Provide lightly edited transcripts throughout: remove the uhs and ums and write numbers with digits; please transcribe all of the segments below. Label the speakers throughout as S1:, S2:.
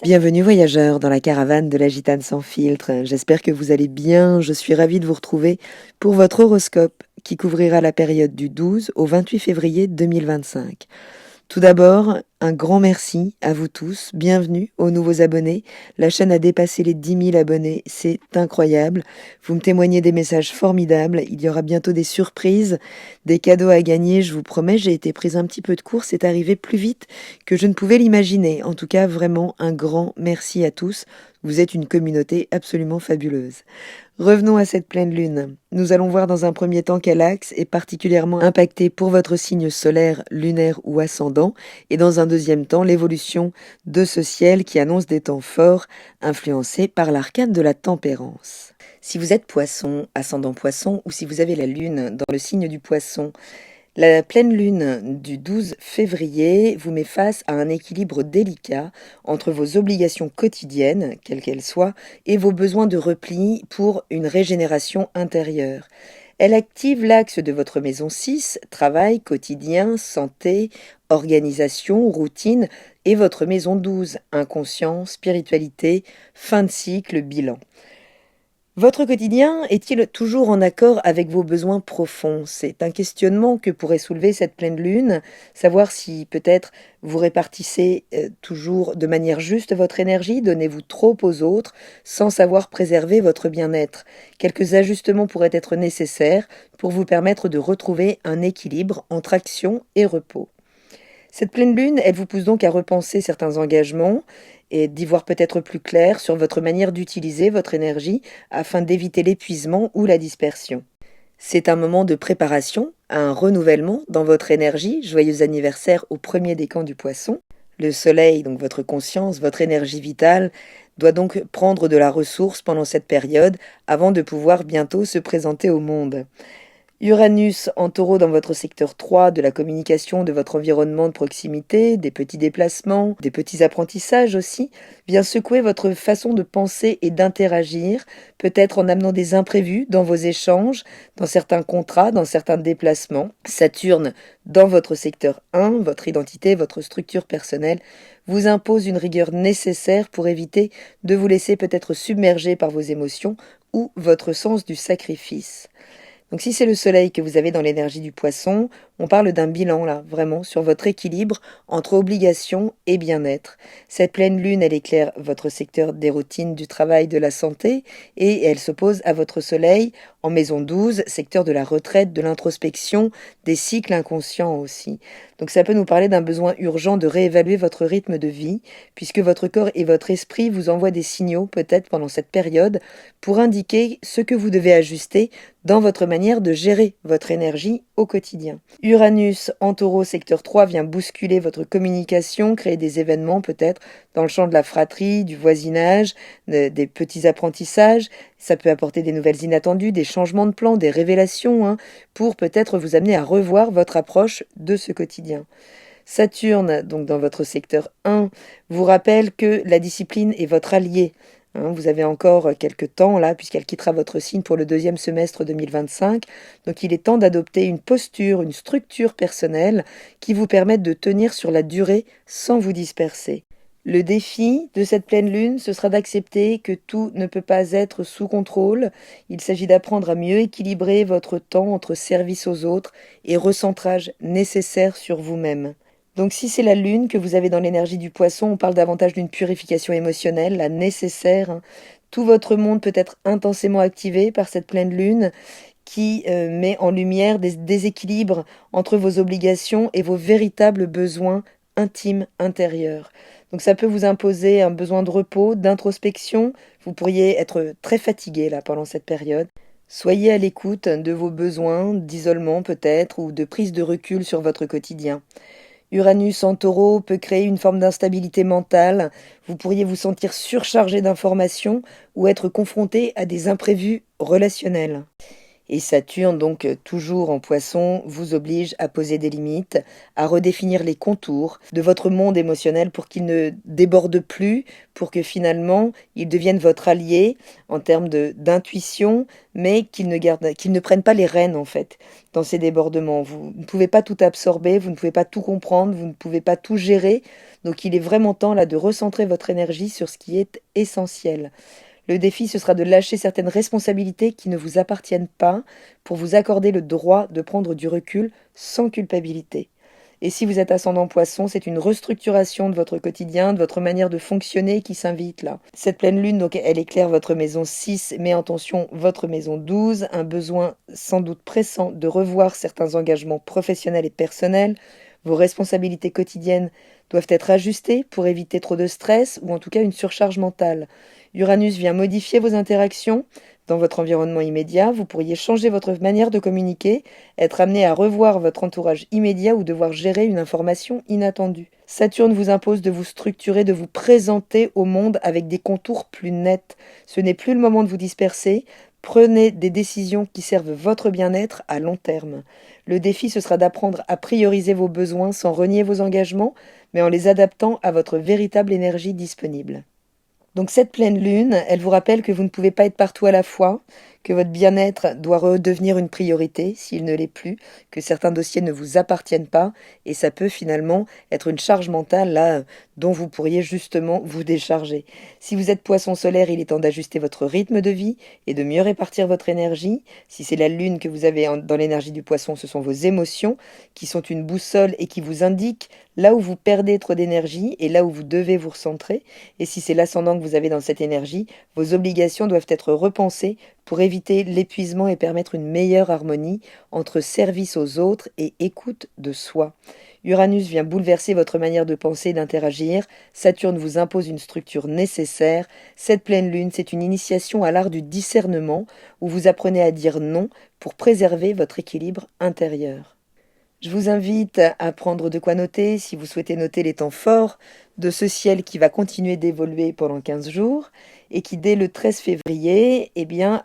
S1: Bienvenue voyageurs dans la caravane de la Gitane sans filtre. J'espère que vous allez bien. Je suis ravie de vous retrouver pour votre horoscope qui couvrira la période du 12 au 28 février 2025. Tout d'abord, un grand merci à vous tous. Bienvenue aux nouveaux abonnés. La chaîne a dépassé les 10 000 abonnés. C'est incroyable. Vous me témoignez des messages formidables. Il y aura bientôt des surprises, des cadeaux à gagner. Je vous promets, j'ai été prise un petit peu de court. C'est arrivé plus vite que je ne pouvais l'imaginer. En tout cas, vraiment un grand merci à tous. Vous êtes une communauté absolument fabuleuse. Revenons à cette pleine lune. Nous allons voir dans un premier temps quel axe est particulièrement impacté pour votre signe solaire, lunaire ou ascendant, et dans un deuxième temps l'évolution de ce ciel qui annonce des temps forts, influencés par l'arcane de la tempérance. Si vous êtes poisson, ascendant poisson, ou si vous avez la lune dans le signe du poisson, la pleine lune du 12 février vous met face à un équilibre délicat entre vos obligations quotidiennes, quelles qu'elles soient, et vos besoins de repli pour une régénération intérieure. Elle active l'axe de votre maison 6, travail, quotidien, santé, organisation, routine, et votre maison 12, inconscient, spiritualité, fin de cycle, bilan. Votre quotidien est-il toujours en accord avec vos besoins profonds? C'est un questionnement que pourrait soulever cette pleine lune, savoir si peut-être vous répartissez toujours de manière juste votre énergie, donnez-vous trop aux autres sans savoir préserver votre bien-être. Quelques ajustements pourraient être nécessaires pour vous permettre de retrouver un équilibre entre action et repos. Cette pleine lune, elle vous pousse donc à repenser certains engagements et d'y voir peut-être plus clair sur votre manière d'utiliser votre énergie afin d'éviter l'épuisement ou la dispersion. C'est un moment de préparation à un renouvellement dans votre énergie. Joyeux anniversaire au premier décan du Poisson. Le soleil, donc votre conscience, votre énergie vitale, doit donc prendre de la ressource pendant cette période avant de pouvoir bientôt se présenter au monde. Uranus en taureau dans votre secteur 3 de la communication, de votre environnement de proximité, des petits déplacements, des petits apprentissages aussi, vient secouer votre façon de penser et d'interagir, peut-être en amenant des imprévus dans vos échanges, dans certains contrats, dans certains déplacements. Saturne dans votre secteur 1, votre identité, votre structure personnelle, vous impose une rigueur nécessaire pour éviter de vous laisser peut-être submerger par vos émotions ou votre sens du sacrifice. Donc si c'est le soleil que vous avez dans l'énergie du poisson, on parle d'un bilan là, vraiment, sur votre équilibre entre obligation et bien-être. Cette pleine lune, elle éclaire votre secteur des routines, du travail, de la santé, et elle s'oppose à votre soleil en maison 12, secteur de la retraite, de l'introspection, des cycles inconscients aussi. Donc ça peut nous parler d'un besoin urgent de réévaluer votre rythme de vie, puisque votre corps et votre esprit vous envoient des signaux, peut-être pendant cette période, pour indiquer ce que vous devez ajuster dans votre manière de gérer votre énergie au quotidien. Uranus en taureau secteur 3 vient bousculer votre communication, créer des événements peut-être dans le champ de la fratrie, du voisinage, des petits apprentissages. Ça peut apporter des nouvelles inattendues, des changements de plan, des révélations, pour peut-être vous amener à revoir votre approche de ce quotidien. Saturne, donc dans votre secteur 1, vous rappelle que la discipline est votre allié. Vous avez encore quelques temps là, puisqu'elle quittera votre signe pour le deuxième semestre 2025. Donc il est temps d'adopter une posture, une structure personnelle qui vous permette de tenir sur la durée sans vous disperser. Le défi de cette pleine lune, ce sera d'accepter que tout ne peut pas être sous contrôle. Il s'agit d'apprendre à mieux équilibrer votre temps entre service aux autres et recentrage nécessaire sur vous-même. Donc si c'est la lune que vous avez dans l'énergie du poisson, on parle davantage d'une purification émotionnelle, la nécessaire. Tout votre monde peut être intensément activé par cette pleine lune qui met en lumière des déséquilibres entre vos obligations et vos véritables besoins intimes intérieurs. Donc ça peut vous imposer un besoin de repos, d'introspection. Vous pourriez être très fatigué là pendant cette période. Soyez à l'écoute de vos besoins d'isolement peut-être ou de prise de recul sur votre quotidien. Uranus en taureau peut créer une forme d'instabilité mentale. Vous pourriez vous sentir surchargé d'informations ou être confronté à des imprévus relationnels. Et Saturne, donc toujours en Poisson, vous oblige à poser des limites, à redéfinir les contours de votre monde émotionnel pour qu'il ne déborde plus, pour que finalement il devienne votre allié en termes d'intuition, mais qu'il ne prenne pas les rênes en fait dans ces débordements. Vous ne pouvez pas tout absorber, vous ne pouvez pas tout comprendre, vous ne pouvez pas tout gérer. Donc il est vraiment temps là de recentrer votre énergie sur ce qui est essentiel. Le défi, ce sera de lâcher certaines responsabilités qui ne vous appartiennent pas pour vous accorder le droit de prendre du recul sans culpabilité. Et si vous êtes ascendant Poisson, c'est une restructuration de votre quotidien, de votre manière de fonctionner qui s'invite là. Cette pleine lune, donc, elle éclaire votre maison 6, met en tension votre maison 12, un besoin sans doute pressant de revoir certains engagements professionnels et personnels. Vos responsabilités quotidiennes doivent être ajustées pour éviter trop de stress ou en tout cas une surcharge mentale. Uranus vient modifier vos interactions dans votre environnement immédiat. Vous pourriez changer votre manière de communiquer, être amené à revoir votre entourage immédiat ou devoir gérer une information inattendue. Saturne vous impose de vous structurer, de vous présenter au monde avec des contours plus nets. Ce n'est plus le moment de vous disperser. Prenez des décisions qui servent votre bien-être à long terme. Le défi, ce sera d'apprendre à prioriser vos besoins sans renier vos engagements, mais en les adaptant à votre véritable énergie disponible. Donc cette pleine lune, elle vous rappelle que vous ne pouvez pas être partout à la fois, que votre bien-être doit redevenir une priorité s'il ne l'est plus, que certains dossiers ne vous appartiennent pas, et ça peut finalement être une charge mentale là dont vous pourriez justement vous décharger. Si vous êtes Poisson solaire, il est temps d'ajuster votre rythme de vie et de mieux répartir votre énergie. Si c'est la lune que vous avez dans l'énergie du Poisson, ce sont vos émotions qui sont une boussole et qui vous indiquent là où vous perdez trop d'énergie et là où vous devez vous recentrer. Et si c'est l'ascendant que vous avez dans cette énergie, vos obligations doivent être repensées pour éviter l'épuisement et permettre une meilleure harmonie entre service aux autres et écoute de soi. Uranus vient bouleverser votre manière de penser et d'interagir. Saturne vous impose une structure nécessaire. Cette pleine lune, c'est une initiation à l'art du discernement où vous apprenez à dire non pour préserver votre équilibre intérieur. Je vous invite à prendre de quoi noter si vous souhaitez noter les temps forts de ce ciel qui va continuer d'évoluer pendant 15 jours et qui, dès le 13 février,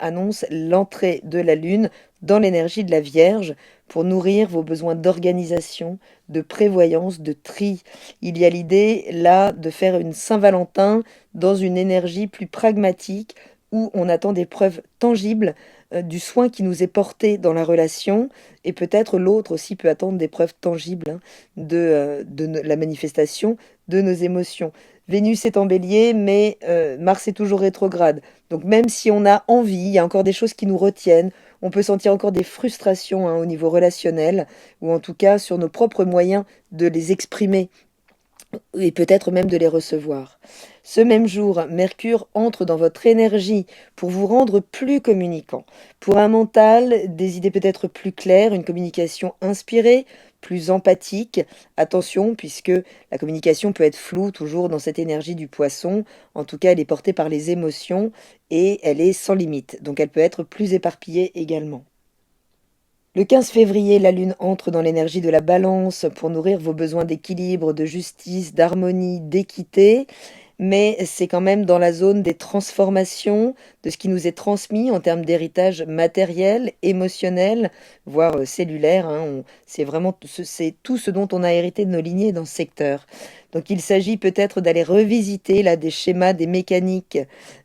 S1: annonce l'entrée de la Lune dans l'énergie de la Vierge pour nourrir vos besoins d'organisation, de prévoyance, de tri. Il y a l'idée, là, de faire une Saint-Valentin dans une énergie plus pragmatique où on attend des preuves tangibles du soin qui nous est porté dans la relation, et peut-être l'autre aussi peut attendre des preuves tangibles de la manifestation de nos émotions. Vénus est en Bélier, mais Mars est toujours rétrograde. Donc même si on a envie, il y a encore des choses qui nous retiennent, on peut sentir encore des frustrations au niveau relationnel, ou en tout cas sur nos propres moyens de les exprimer, et peut-être même de les recevoir. Ce même jour, Mercure entre dans votre énergie pour vous rendre plus communicant. Pour un mental, des idées peut-être plus claires, une communication inspirée, plus empathique. Attention, puisque la communication peut être floue toujours dans cette énergie du Poisson. En tout cas, elle est portée par les émotions et elle est sans limite. Donc elle peut être plus éparpillée également. Le 15 février, la Lune entre dans l'énergie de la Balance pour nourrir vos besoins d'équilibre, de justice, d'harmonie, d'équité. Mais c'est quand même dans la zone des transformations, de ce qui nous est transmis en termes d'héritage matériel, émotionnel, voire cellulaire. C'est vraiment c'est tout ce dont on a hérité de nos lignées dans ce secteur. Donc il s'agit peut-être d'aller revisiter là des schémas, des mécaniques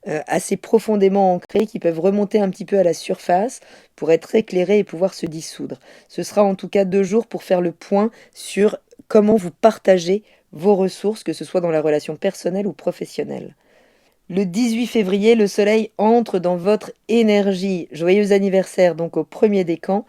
S1: assez profondément ancrés qui peuvent remonter un petit peu à la surface pour être éclairés et pouvoir se dissoudre. Ce sera en tout cas 2 jours pour faire le point sur comment vous partagez vos ressources, que ce soit dans la relation personnelle ou professionnelle. Le 18 février, le soleil entre dans votre énergie. Joyeux anniversaire donc au premier décan.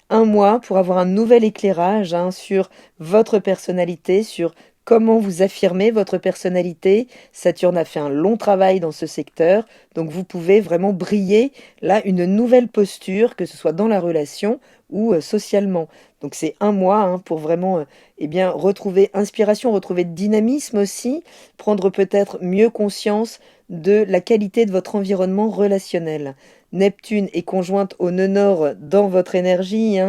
S1: Un mois pour avoir un nouvel éclairage sur votre personnalité, sur comment vous affirmez votre personnalité. Saturne a fait un long travail dans ce secteur, donc vous pouvez vraiment briller là une nouvelle posture, que ce soit dans la relation ou socialement. Donc c'est un mois pour vraiment retrouver inspiration, retrouver dynamisme aussi, prendre peut-être mieux conscience de la qualité de votre environnement relationnel. Neptune est conjointe au nœud nord dans votre énergie.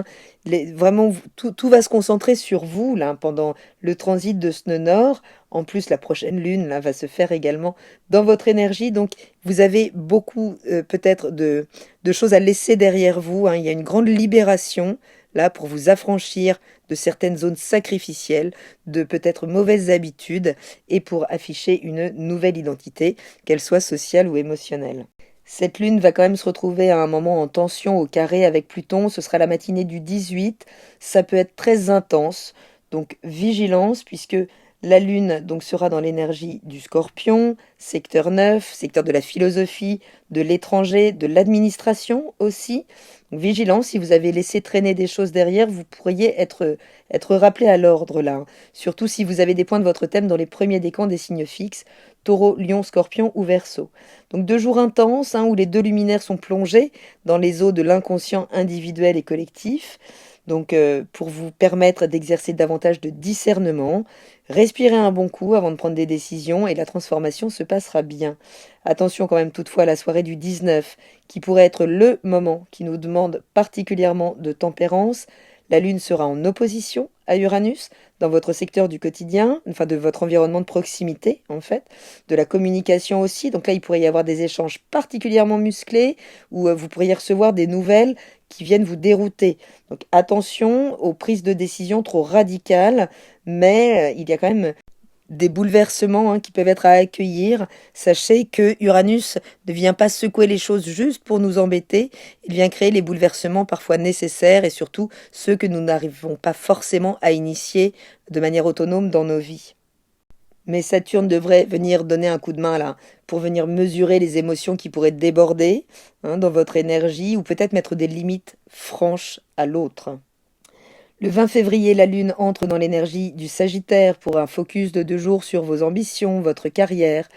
S1: vraiment, tout va se concentrer sur vous là pendant le transit de ce nœud nord. En plus, la prochaine lune là va se faire également dans votre énergie. Donc, vous avez beaucoup peut-être de choses à laisser derrière vous, hein. Il y a une grande libération là pour vous affranchir de certaines zones sacrificielles, de peut-être mauvaises habitudes et pour afficher une nouvelle identité, qu'elle soit sociale ou émotionnelle. Cette lune va quand même se retrouver à un moment en tension au carré avec Pluton. Ce sera la matinée du 18. Ça peut être très intense. Donc vigilance puisque la lune donc sera dans l'énergie du Scorpion, secteur 9, secteur de la philosophie, de l'étranger, de l'administration aussi. Donc vigilance, si vous avez laissé traîner des choses derrière, vous pourriez être rappelé à l'ordre là, hein. Surtout si vous avez des points de votre thème dans les premiers décans des signes fixes, Taureau, Lion, Scorpion ou Verseau. Donc 2 jours intenses, hein, où les 2 luminaires sont plongés dans les eaux de l'inconscient individuel et collectif. Donc pour vous permettre d'exercer davantage de discernement, respirez un bon coup avant de prendre des décisions et la transformation se passera bien. Attention quand même toutefois à la soirée du 19, qui pourrait être le moment qui nous demande particulièrement de tempérance. La Lune sera en opposition à Uranus dans votre secteur du quotidien, enfin de votre environnement de proximité en fait, de la communication aussi. Donc là, il pourrait y avoir des échanges particulièrement musclés où vous pourriez recevoir des nouvelles qui viennent vous dérouter. Donc attention aux prises de décision trop radicales, mais il y a quand même des bouleversements qui peuvent être à accueillir. Sachez que Uranus ne vient pas secouer les choses juste pour nous embêter, il vient créer les bouleversements parfois nécessaires et surtout ceux que nous n'arrivons pas forcément à initier de manière autonome dans nos vies. Mais Saturne devrait venir donner un coup de main là, pour venir mesurer les émotions qui pourraient déborder dans votre énergie ou peut-être mettre des limites franches à l'autre. Le 20 février, la Lune entre dans l'énergie du Sagittaire pour un focus de 2 jours sur vos ambitions, votre carrière,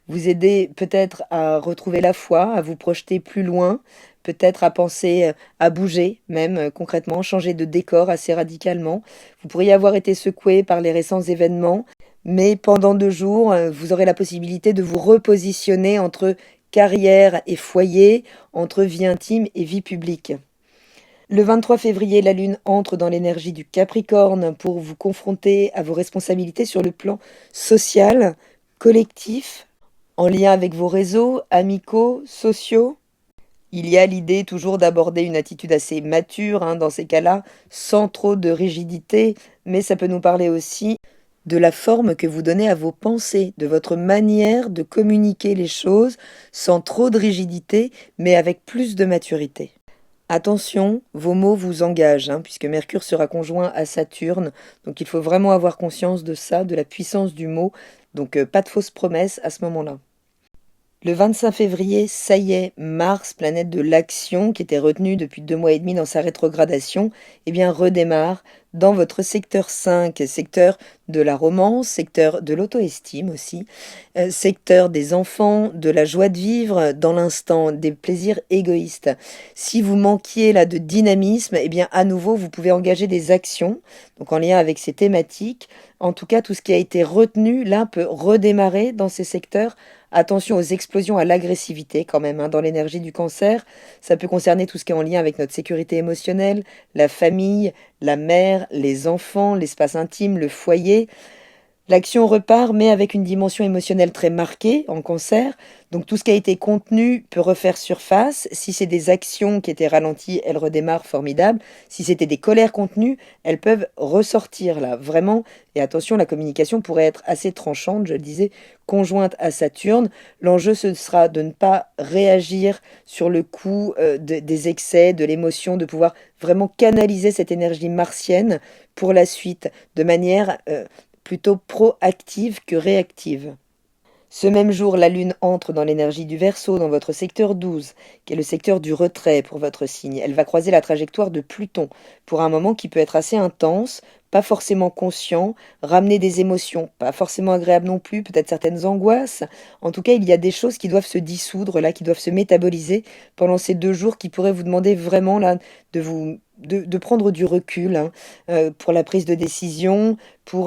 S1: vous aider peut-être à retrouver la foi, à vous projeter plus loin, peut-être à penser à bouger, même concrètement, changer de décor assez radicalement. Vous pourriez avoir été secoué par les récents événements, mais pendant 2 jours, vous aurez la possibilité de vous repositionner entre carrière et foyer, entre vie intime et vie publique. Le 23 février, la Lune entre dans l'énergie du Capricorne pour vous confronter à vos responsabilités sur le plan social, collectif, en lien avec vos réseaux amicaux, sociaux. Il y a l'idée toujours d'aborder une attitude assez mature dans ces cas-là, sans trop de rigidité, mais ça peut nous parler aussi de la forme que vous donnez à vos pensées, de votre manière de communiquer les choses sans trop de rigidité, mais avec plus de maturité. Attention, vos mots vous engagent, puisque Mercure sera conjoint à Saturne, donc il faut vraiment avoir conscience de ça, de la puissance du mot, donc pas de fausses promesses à ce moment-là. Le 25 février, ça y est, Mars, planète de l'action, qui était retenue depuis 2 mois et demi dans sa rétrogradation, redémarre dans votre secteur 5, secteur de la romance, secteur de l'auto-estime aussi, secteur des enfants, de la joie de vivre dans l'instant, des plaisirs égoïstes. Si vous manquiez là de dynamisme, à nouveau, vous pouvez engager des actions, donc en lien avec ces thématiques. En tout cas, tout ce qui a été retenu là peut redémarrer dans ces secteurs. Attention aux explosions à l'agressivité quand même dans l'énergie du Cancer. Ça peut concerner tout ce qui est en lien avec notre sécurité émotionnelle, la famille, la mère, les enfants, l'espace intime, le foyer. L'action repart, mais avec une dimension émotionnelle très marquée en Cancer. Donc tout ce qui a été contenu peut refaire surface. Si c'est des actions qui étaient ralenties, elles redémarrent, formidable. Si c'était des colères contenues, elles peuvent ressortir là, vraiment. Et attention, la communication pourrait être assez tranchante, je le disais, conjointe à Saturne. L'enjeu, ce sera de ne pas réagir sur le coup des excès, de l'émotion, de pouvoir vraiment canaliser cette énergie martienne pour la suite, de manière plutôt proactive que réactive. Ce même jour, la Lune entre dans l'énergie du Verseau, dans votre secteur 12, qui est le secteur du retrait pour votre signe. Elle va croiser la trajectoire de Pluton, pour un moment qui peut être assez intense, pas forcément conscient, ramener des émotions, pas forcément agréables non plus, peut-être certaines angoisses. En tout cas, il y a des choses qui doivent se dissoudre, là, qui doivent se métaboliser pendant ces 2 jours qui pourraient vous demander vraiment là de prendre du recul pour la prise de décision, pour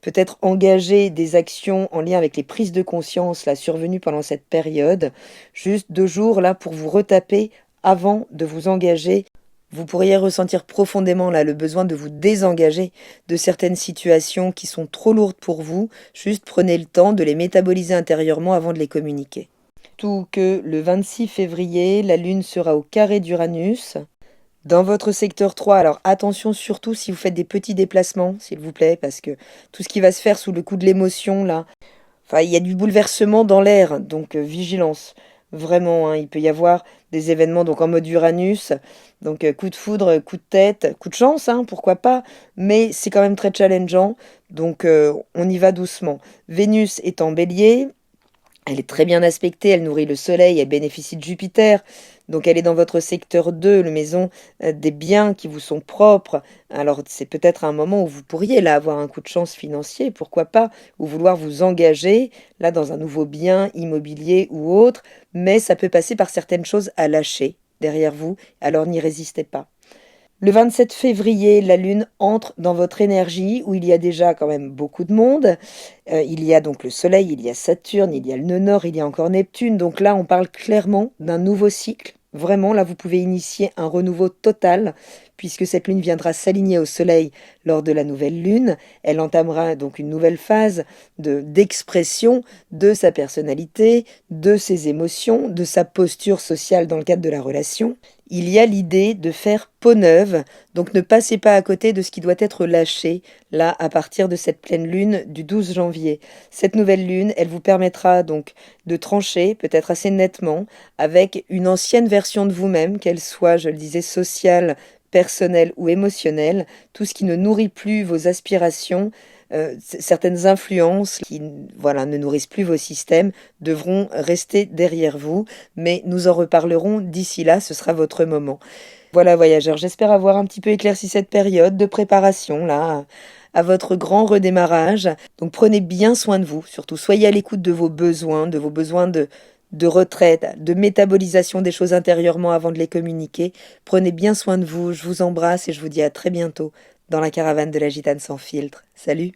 S1: peut-être engager des actions en lien avec les prises de conscience là survenues pendant cette période. Juste 2 jours là pour vous retaper avant de vous engager Vous pourriez ressentir profondément là le besoin de vous désengager de certaines situations qui sont trop lourdes pour vous. Juste prenez le temps de les métaboliser intérieurement avant de les communiquer. Tout que le 26 février, la Lune sera au carré d'Uranus. Dans votre secteur 3, alors attention surtout si vous faites des petits déplacements, s'il vous plaît, parce que tout ce qui va se faire sous le coup de l'émotion, là, enfin, il y a du bouleversement dans l'air, donc vigilance. Vraiment, hein, il peut y avoir des événements donc en mode Uranus, donc coup de foudre, coup de tête, coup de chance, hein, pourquoi pas, mais c'est quand même très challengeant, donc on y va doucement. Vénus est en bélier, elle est très bien aspectée, elle nourrit le soleil, elle bénéficie de Jupiter. Donc elle est dans votre secteur 2, le maison des biens qui vous sont propres. Alors c'est peut-être un moment où vous pourriez là avoir un coup de chance financier, pourquoi pas, ou vouloir vous engager là dans un nouveau bien immobilier ou autre, mais ça peut passer par certaines choses à lâcher derrière vous, alors n'y résistez pas. Le 27 février, la Lune entre dans votre énergie où il y a déjà quand même beaucoup de monde. Il y a donc le Soleil, il y a Saturne, il y a le nœud nord, il y a encore Neptune. Donc là, on parle clairement d'un nouveau cycle. Vraiment, là, vous pouvez initier un renouveau total puisque cette Lune viendra s'aligner au Soleil lors de la nouvelle Lune. Elle entamera donc une nouvelle phase d'expression de sa personnalité, de ses émotions, de sa posture sociale dans le cadre de la relation. Il y a l'idée de faire peau neuve, donc ne passez pas à côté de ce qui doit être lâché, là, à partir de cette pleine lune du 12 janvier. Cette nouvelle lune, elle vous permettra donc de trancher, peut-être assez nettement, avec une ancienne version de vous-même, qu'elle soit, je le disais, sociale, personnelle ou émotionnelle, tout ce qui ne nourrit plus vos aspirations, certaines influences qui voilà, ne nourrissent plus vos systèmes devront rester derrière vous, mais nous en reparlerons d'ici là, ce sera votre moment. Voilà voyageurs, j'espère avoir un petit peu éclairci cette période de préparation là à votre grand redémarrage. Donc prenez bien soin de vous, surtout soyez à l'écoute de vos besoins de retraite, de métabolisation des choses intérieurement avant de les communiquer. Prenez bien soin de vous, je vous embrasse et je vous dis à très bientôt dans la caravane de la gitane sans filtre. Salut!